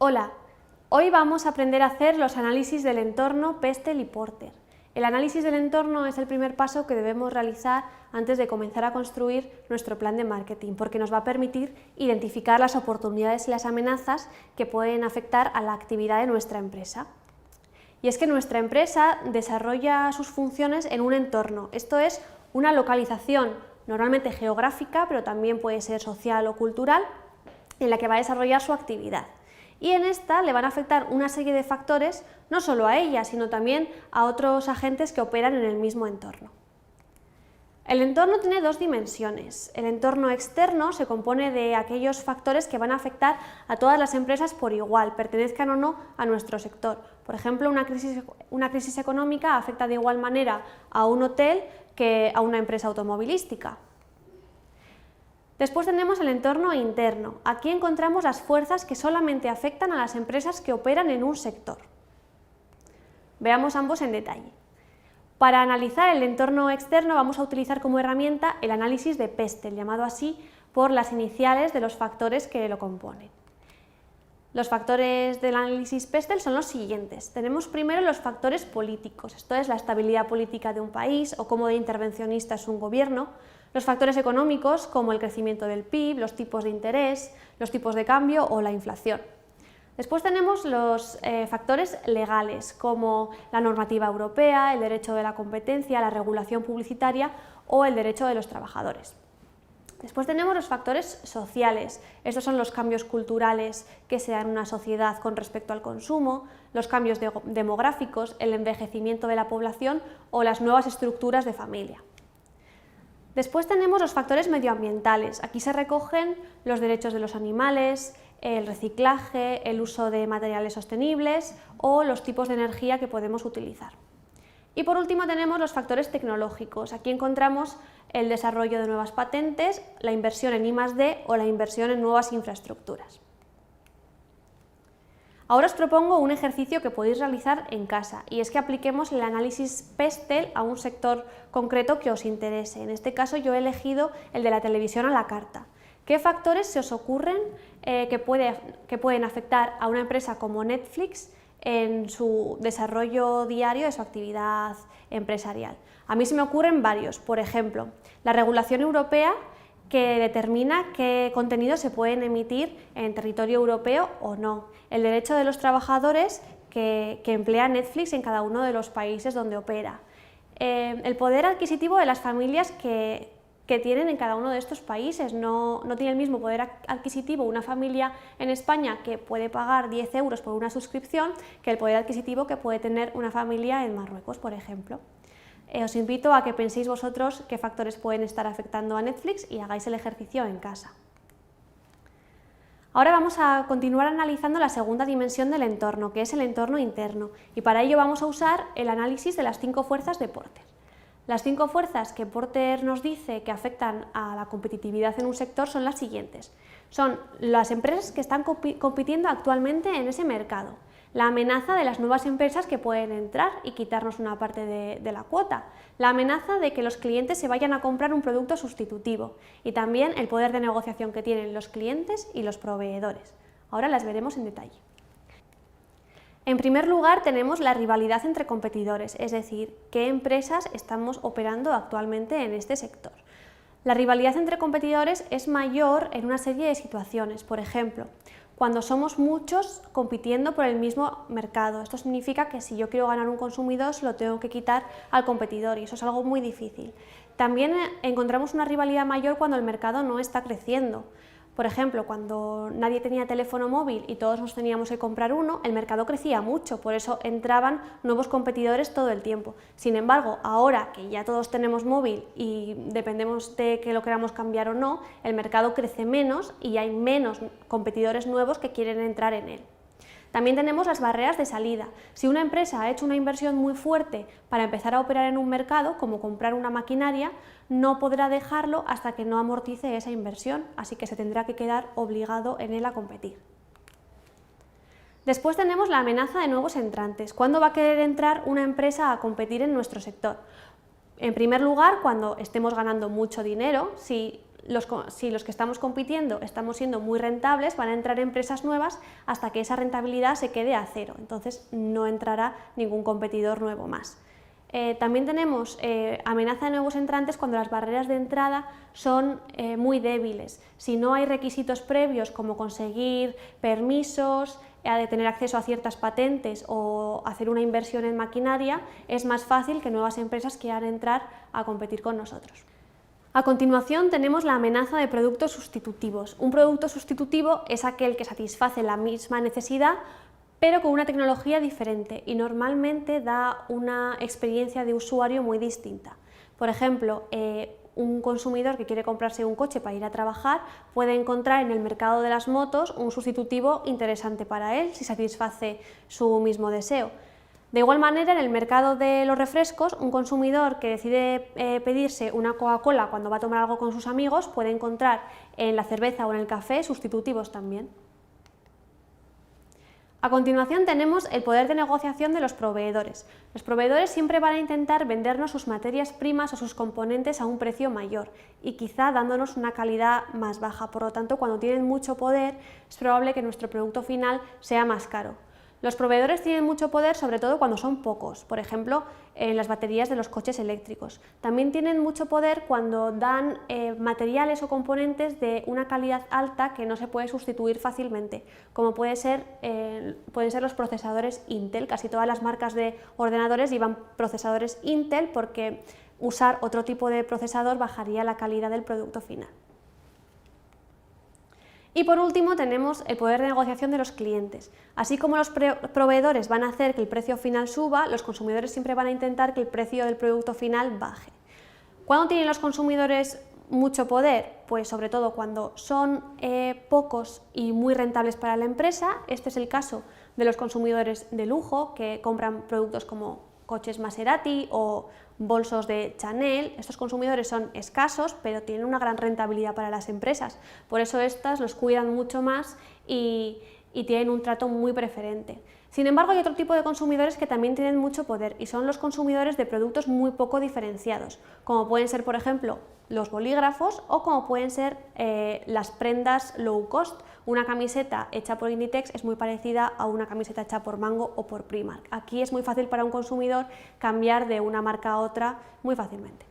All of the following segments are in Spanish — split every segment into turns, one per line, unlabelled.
Hola, hoy vamos a aprender a hacer los análisis del entorno Pestel y Porter. El análisis del entorno es el primer paso que debemos realizar antes de comenzar a construir nuestro plan de marketing, porque nos va a permitir identificar las oportunidades y las amenazas que pueden afectar a la actividad de nuestra empresa. Y es que nuestra empresa desarrolla sus funciones en un entorno, esto es una localización normalmente geográfica, pero también puede ser social o cultural, en la que va a desarrollar su actividad. Y en esta le van a afectar una serie de factores, no solo a ella, sino también a otros agentes que operan en el mismo entorno. El entorno tiene dos dimensiones. El entorno externo se compone de aquellos factores que van a afectar a todas las empresas por igual, pertenezcan o no a nuestro sector. Por ejemplo, una crisis económica afecta de igual manera a un hotel que a una empresa automovilística. Después tenemos el entorno interno. Aquí encontramos las fuerzas que solamente afectan a las empresas que operan en un sector. Veamos ambos en detalle. Para analizar el entorno externo vamos a utilizar como herramienta el análisis de Pestel, llamado así por las iniciales de los factores que lo componen. Los factores del análisis Pestel son los siguientes. Tenemos primero los factores políticos, esto es la estabilidad política de un país o cómo de intervencionista es un gobierno. Los factores económicos, como el crecimiento del PIB, los tipos de interés, los tipos de cambio o la inflación. Después tenemos los factores legales, como la normativa europea, el derecho de la competencia, la regulación publicitaria o el derecho de los trabajadores. Después tenemos los factores sociales, estos son los cambios culturales que se dan en una sociedad con respecto al consumo, los cambios demográficos, el envejecimiento de la población o las nuevas estructuras de familia. Después tenemos los factores medioambientales, aquí se recogen los derechos de los animales, el reciclaje, el uso de materiales sostenibles o los tipos de energía que podemos utilizar. Y por último tenemos los factores tecnológicos, aquí encontramos el desarrollo de nuevas patentes, la inversión en I+D o la inversión en nuevas infraestructuras. Ahora os propongo un ejercicio que podéis realizar en casa y es que apliquemos el análisis Pestel a un sector concreto que os interese. En este caso yo he elegido el de la televisión a la carta. ¿Qué factores se os ocurren que pueden afectar a una empresa como Netflix en su desarrollo diario de su actividad empresarial? A mí se me ocurren varios, por ejemplo, la regulación europea que determina qué contenidos se pueden emitir en territorio europeo o no, el derecho de los trabajadores que emplea Netflix en cada uno de los países donde opera, el poder adquisitivo de las familias que tienen en cada uno de estos países. No tiene el mismo poder adquisitivo una familia en España que puede pagar 10 euros por una suscripción que el poder adquisitivo que puede tener una familia en Marruecos, por ejemplo. Os invito a que penséis vosotros qué factores pueden estar afectando a Netflix y hagáis el ejercicio en casa. Ahora vamos a continuar analizando la segunda dimensión del entorno, que es el entorno interno, y para ello vamos a usar el análisis de las 5 fuerzas de Porter. Las 5 fuerzas que Porter nos dice que afectan a la competitividad en un sector son las siguientes. Son las empresas que están compitiendo actualmente en ese mercado, la amenaza de las nuevas empresas que pueden entrar y quitarnos una parte de la cuota, la amenaza de que los clientes se vayan a comprar un producto sustitutivo y también el poder de negociación que tienen los clientes y los proveedores. Ahora las veremos en detalle. En primer lugar tenemos la rivalidad entre competidores, es decir, qué empresas estamos operando actualmente en este sector. La rivalidad entre competidores es mayor en una serie de situaciones, por ejemplo, cuando somos muchos compitiendo por el mismo mercado. Esto significa que si yo quiero ganar un consumidor se lo tengo que quitar al competidor y eso es algo muy difícil. También encontramos una rivalidad mayor cuando el mercado no está creciendo. Por ejemplo, cuando nadie tenía teléfono móvil y todos nos teníamos que comprar uno, el mercado crecía mucho, por eso entraban nuevos competidores todo el tiempo. Sin embargo, ahora que ya todos tenemos móvil y dependemos de que lo queramos cambiar o no, el mercado crece menos y hay menos competidores nuevos que quieren entrar en él. También tenemos las barreras de salida. Si una empresa ha hecho una inversión muy fuerte para empezar a operar en un mercado, como comprar una maquinaria, no podrá dejarlo hasta que no amortice esa inversión, así que se tendrá que quedar obligado en él a competir. Después tenemos la amenaza de nuevos entrantes. ¿Cuándo va a querer entrar una empresa a competir en nuestro sector? En primer lugar, cuando estemos ganando mucho dinero, si si los que estamos compitiendo estamos siendo muy rentables, van a entrar empresas nuevas hasta que esa rentabilidad se quede a cero, entonces no entrará ningún competidor nuevo más. También tenemos amenaza de nuevos entrantes cuando las barreras de entrada son muy débiles. Si no hay requisitos previos como conseguir permisos, de tener acceso a ciertas patentes o hacer una inversión en maquinaria, es más fácil que nuevas empresas quieran entrar a competir con nosotros. A continuación tenemos la amenaza de productos sustitutivos. Un producto sustitutivo es aquel que satisface la misma necesidad pero con una tecnología diferente y normalmente da una experiencia de usuario muy distinta. Por ejemplo, un consumidor que quiere comprarse un coche para ir a trabajar puede encontrar en el mercado de las motos un sustitutivo interesante para él si satisface su mismo deseo. De igual manera, en el mercado de los refrescos, un consumidor que decide pedirse una Coca-Cola cuando va a tomar algo con sus amigos puede encontrar en la cerveza o en el café sustitutivos también. A continuación tenemos el poder de negociación de los proveedores. Los proveedores siempre van a intentar vendernos sus materias primas o sus componentes a un precio mayor y quizá dándonos una calidad más baja. Por lo tanto, cuando tienen mucho poder, es probable que nuestro producto final sea más caro. Los proveedores tienen mucho poder sobre todo cuando son pocos, por ejemplo, en las baterías de los coches eléctricos. También tienen mucho poder cuando dan materiales o componentes de una calidad alta que no se puede sustituir fácilmente, como pueden ser los procesadores Intel. Casi todas las marcas de ordenadores llevan procesadores Intel porque usar otro tipo de procesador bajaría la calidad del producto final. Y por último tenemos el poder de negociación de los clientes. Así como los proveedores van a hacer que el precio final suba, los consumidores siempre van a intentar que el precio del producto final baje. ¿Cuándo tienen los consumidores mucho poder? Pues sobre todo cuando son pocos y muy rentables para la empresa. Este es el caso de los consumidores de lujo que compran productos como coches Maserati o bolsos de Chanel. Estos consumidores son escasos, pero tienen una gran rentabilidad para las empresas. Por eso estas los cuidan mucho más y tienen un trato muy preferente. Sin embargo, hay otro tipo de consumidores que también tienen mucho poder y son los consumidores de productos muy poco diferenciados, como pueden ser, por ejemplo, los bolígrafos o como pueden ser las prendas low cost. Una camiseta hecha por Inditex es muy parecida a una camiseta hecha por Mango o por Primark. Aquí es muy fácil para un consumidor cambiar de una marca a otra muy fácilmente.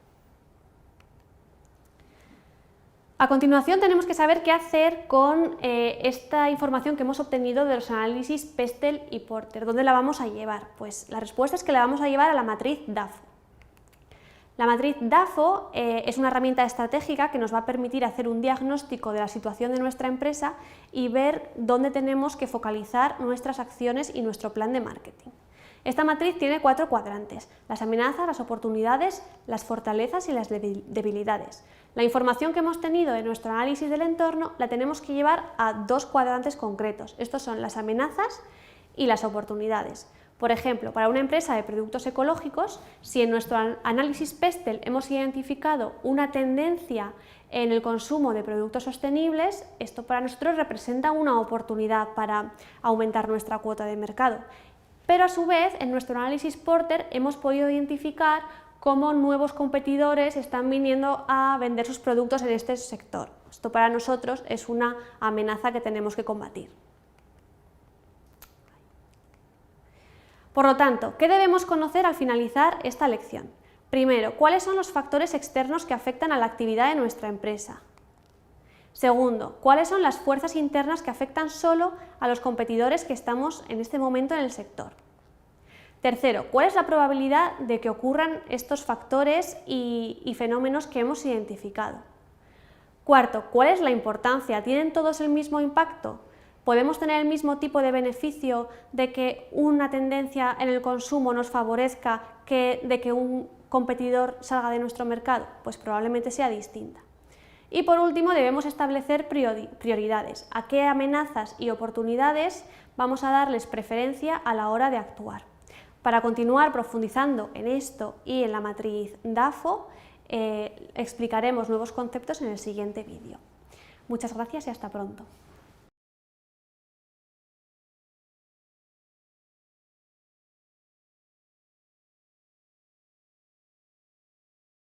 A continuación tenemos que saber qué hacer con esta información que hemos obtenido de los análisis Pestel y Porter. ¿Dónde la vamos a llevar? Pues la respuesta es que la vamos a llevar a la matriz DAFO. La matriz DAFO es una herramienta estratégica que nos va a permitir hacer un diagnóstico de la situación de nuestra empresa y ver dónde tenemos que focalizar nuestras acciones y nuestro plan de marketing. Esta matriz tiene 4 cuadrantes: las amenazas, las oportunidades, las fortalezas y las debilidades. La información que hemos tenido en nuestro análisis del entorno la tenemos que llevar a 2 cuadrantes concretos. Estos son las amenazas y las oportunidades. Por ejemplo, para una empresa de productos ecológicos, si en nuestro análisis Pestel hemos identificado una tendencia en el consumo de productos sostenibles, esto para nosotros representa una oportunidad para aumentar nuestra cuota de mercado. Pero a su vez, en nuestro análisis Porter hemos podido identificar cómo nuevos competidores están viniendo a vender sus productos en este sector. Esto para nosotros es una amenaza que tenemos que combatir. Por lo tanto, ¿qué debemos conocer al finalizar esta lección? Primero, ¿cuáles son los factores externos que afectan a la actividad de nuestra empresa? Segundo, ¿cuáles son las fuerzas internas que afectan solo a los competidores que estamos en este momento en el sector? Tercero, ¿cuál es la probabilidad de que ocurran estos factores y fenómenos que hemos identificado? Cuarto, ¿cuál es la importancia? ¿Tienen todos el mismo impacto? ¿Podemos tener el mismo tipo de beneficio de que una tendencia en el consumo nos favorezca que de que un competidor salga de nuestro mercado? Pues probablemente sea distinta. Y por último, debemos establecer prioridades. ¿A qué amenazas y oportunidades vamos a darles preferencia a la hora de actuar? Para continuar profundizando en esto y en la matriz DAFO, explicaremos nuevos conceptos en el siguiente vídeo. Muchas gracias y hasta pronto.